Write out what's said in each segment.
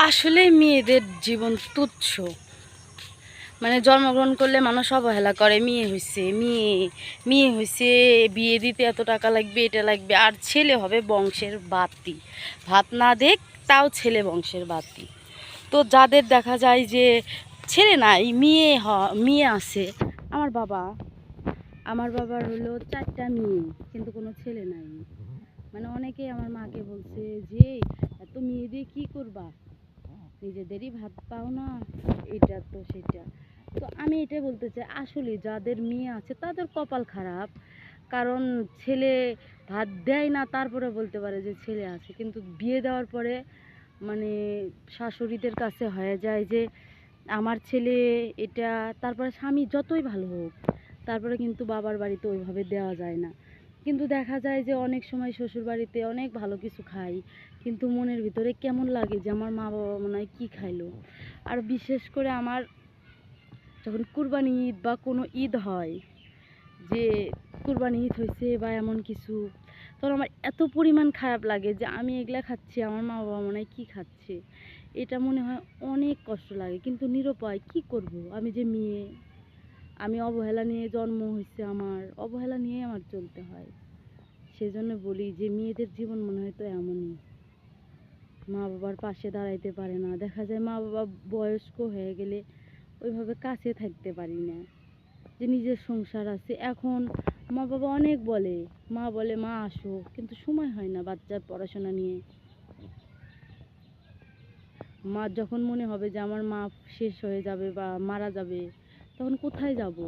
আসলে মেয়েদের জীবন তুচ্ছ। মানে জন্মগ্রহণ করলে মানুষ অবহেলা করে, মেয়ে হয়েছে, মেয়ে হয়েছে, বিয়ে দিতে এত টাকা লাগবে, এটা লাগবে। আর ছেলে হবে বংশের বাতি, ভাত না দেখ তাও ছেলে বংশের বাতি। তো যাদের দেখা যায় যে ছেলে নাই, মেয়ে আছে। আমার বাবার হলো 4টা মেয়ে, কিন্তু কোনো ছেলে নাই। মানে অনেকেই আমার মাকে বলছে যে এত মেয়ে দিয়ে কী করবা, নিজেদেরই ভাত পাও না, এটা তো সেটা। তো আমি এটাই বলতে চাই, আসলে যাদের মেয়ে আছে তাদের কপাল খারাপ। কারণ ছেলে ভাত দেয় না, তারপরে বলতে পারে যে ছেলে আছে, কিন্তু বিয়ে দেওয়ার পরে মানে শাশুড়িদের কাছে হয়ে যায় যে আমার ছেলে এটা। তারপরে স্বামী যতই ভালো হোক, তারপরে কিন্তু বাবার বাড়িতে ওইভাবে দেওয়া যায় না। কিন্তু দেখা যায় যে অনেক সময় শ্বশুর বাড়িতে অনেক ভালো কিছু খাই, কিন্তু মনের ভিতরে কেমন লাগে যে আমার মা বাবা মনে হয় কী খাইলো। আর বিশেষ করে আমার যখন কুরবানি ঈদ বা কোনো ঈদ হয়, যে কুরবানি ঈদ হয়েছে বা এমন কিছু, তখন আমার এত পরিমাণ খারাপ লাগে যে আমি এগুলা খাচ্ছি, আমার মা বাবা মনে হয় কী খাচ্ছে। এটা মনে হয় অনেক কষ্ট লাগে, কিন্তু নিরুপায় কী করব। আমি যে মেয়ে, আমি অবহেলা নিয়ে জন্ম হয়েছে, আমার অবহেলা নিয়ে আমার চলতে হয়। সেজন্য বলি যে মেয়েদের জীবন মনে হয় তো এমনই, মা বাবার পাশে দাঁড়াইতে পারে না। দেখা যায় মা বাবা বয়স্ক হয়ে গেলে ওইভাবে কাছে থাকতে পারি না, যে নিজের সংসার আছে। এখন মা বাবা অনেক বলে, মা বলে মা আসো, কিন্তু সময় হয় না বাচ্চার পড়াশোনা নিয়ে। মা যখন মনে হবে যে আমার মা শেষ হয়ে যাবে বা মারা যাবে, তখন কোথায় যাব?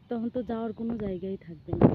তখন তো যাওয়ার কোনো জায়গাই থাকবে না।